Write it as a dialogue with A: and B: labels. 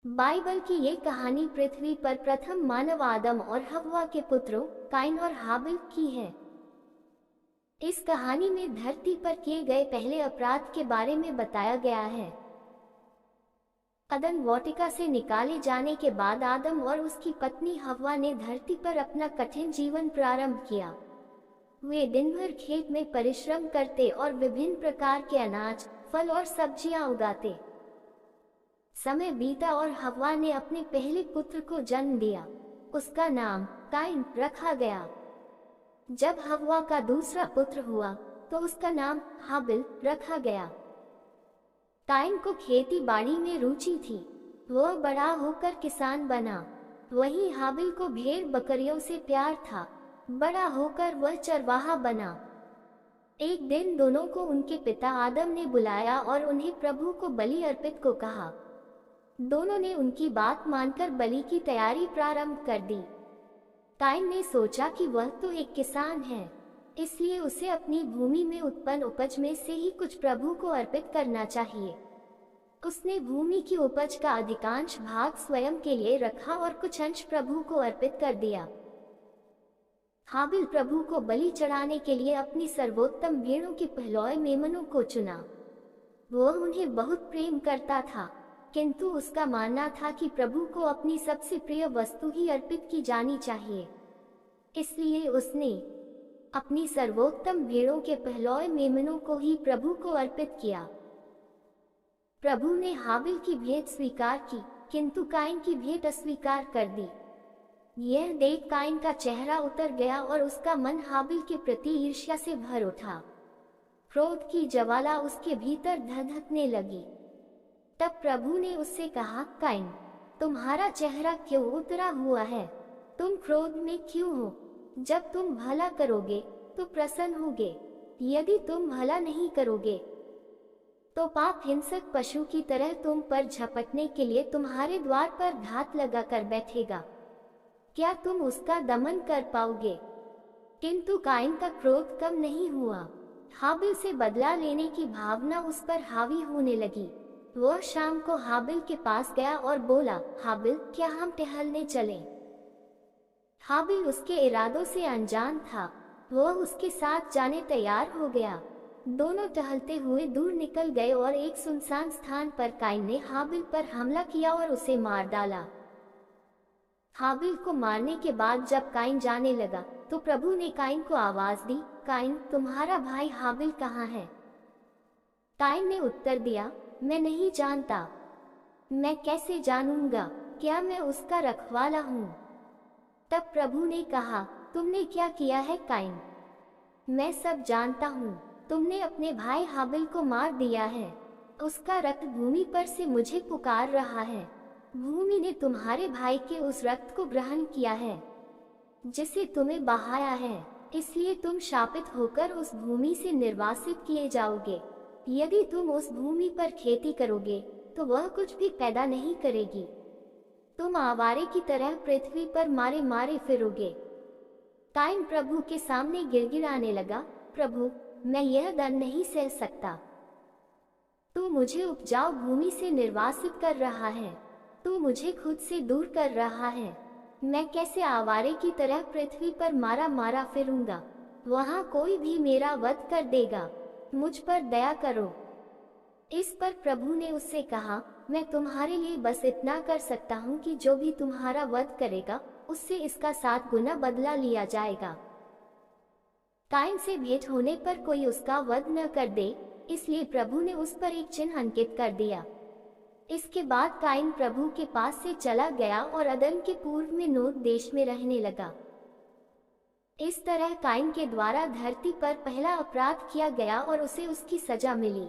A: Bible की ये कहानी पृथ्वी पर प्रथम मानव आदम और हव्वा के पुत्रों काइन और हाबिल की है। इस कहानी में धरती पर किए गए पहले अपराध के बारे में बताया गया है। अदन वाटिका से निकाले जाने के बाद आदम और उसकी पत्नी हव्वा ने धरती पर अपना कठिन जीवन प्रारंभ किया। वे दिन भर खेत में परिश्रम करते और विभिन्न प्रकार के अनाज, फल और सब्जियां उगाते। समय बीता और हव्वा ने अपने पहले पुत्र को जन्म दिया। उसका नाम काइन रखा गया। जब हव्वा का दूसरा पुत्र हुआ तो उसका नाम हाबिल रखा गया। काइन को खेती बाड़ी में रुचि थी। वह बड़ा होकर किसान बना। वहीं हाबिल को भेड़ बकरियों से प्यार था। बड़ा होकर वह चरवाहा बना। एक दिन दोनों को उनके पिता आदम ने बुलाया और उन्हें प्रभु को बलि अर्पित को कहा। दोनों ने उनकी बात मानकर बलि की तैयारी प्रारंभ कर दी। काइन ने सोचा कि वह तो एक किसान है, इसलिए उसे अपनी भूमि में उत्पन्न उपज में से ही कुछ प्रभु को अर्पित करना चाहिए। उसने भूमि की उपज का अधिकांश भाग स्वयं के लिए रखा और कुछ अंश प्रभु को अर्पित कर दिया। हाबिल प्रभु को बलि चढ़ाने के लिए अपनी सर्वोत्तम भेड़ों के पहलौए मेमनों को चुना। वह उन्हें बहुत प्रेम करता था, किंतु उसका मानना था कि प्रभु को अपनी सबसे प्रिय वस्तु ही अर्पित की जानी चाहिए। इसलिए उसने अपनी सर्वोत्तम भेड़ों के पहलौए मेमनों को ही प्रभु को अर्पित किया। प्रभु ने हाबिल की भेंट स्वीकार की, किंतु काइन की भेंट अस्वीकार कर दी। यह देख काइन का चेहरा उतर गया और उसका मन हाबिल के प्रति ईर्ष्या से भर उठा। क्रोध की ज्वाला उसके भीतर धधकने लगी। तब प्रभु ने उससे कहा, काइन, तुम्हारा चेहरा क्यों उतरा हुआ है? तुम क्रोध में क्यों हो? जब तुम भला करोगे तो प्रसन्न होगे, यदि तुम भला नहीं करोगे तो पाप हिंसक पशु की तरह तुम पर झपटने के लिए तुम्हारे द्वार पर घात लगा कर बैठेगा। क्या तुम उसका दमन कर पाओगे? किंतु काइन का क्रोध कम नहीं हुआ। हाबिल से बदला लेने की भावना उस पर हावी होने लगी। वह शाम को हाबिल के पास गया और बोला, हाबिल, क्या हम टहलने चलें? हाबिल उसके इरादों से अनजान था। वह उसके साथ जाने तैयार हो गया। दोनों टहलते हुए दूर निकल गए और एक सुनसान स्थान पर काइन ने हाबिल पर हमला किया और उसे मार डाला। हाबिल को मारने के बाद जब काइन जाने लगा तो प्रभु ने काइन को आवाज दी, काइन, तुम्हारा भाई हाबिल कहाँ है? काइन ने उत्तर दिया, मैं नहीं जानता। मैं कैसे जानूंगा? क्या मैं उसका रखवाला हूँ? तब प्रभु ने कहा, तुमने क्या किया है काइन? मैं सब जानता हूँ। तुमने अपने भाई हाबिल को मार दिया है। उसका रक्त भूमि पर से मुझे पुकार रहा है। भूमि ने तुम्हारे भाई के उस रक्त को ग्रहण किया है जिसे तुम्हें बहाया है, इसलिए तुम शापित होकर उस भूमि से निर्वासित किए जाओगे। यदि तुम उस भूमि पर खेती करोगे तो वह कुछ भी पैदा नहीं करेगी। तुम आवारे की तरह पृथ्वी पर मारे मारे फिरोगे। काइन प्रभु के सामने गिड़गिड़ाने लगा, प्रभु, मैं यह दंड नहीं सह सकता। तू मुझे उपजाऊ भूमि से निर्वासित कर रहा है। तू मुझे खुद से दूर कर रहा है। मैं कैसे आवारे की तरह पृथ्वी पर मारा मारा फिरूंगा? वहां कोई भी मेरा वध कर देगा। मुझ पर दया करो। इस पर प्रभु ने उससे कहा, मैं तुम्हारे लिए बस इतना कर सकता हूँ कि जो भी तुम्हारा वध करेगा उससे इसका 7 गुना बदला लिया जाएगा। काइन से भेंट होने पर कोई उसका वध न कर दे, इसलिए प्रभु ने उस पर एक चिन्ह अंकित कर दिया। इसके बाद काइन प्रभु के पास से चला गया और अदन के पूर्व में नोद देश में रहने लगा। इस तरह काइन के द्वारा धरती पर पहला अपराध किया गया और उसे उसकी सजा मिली।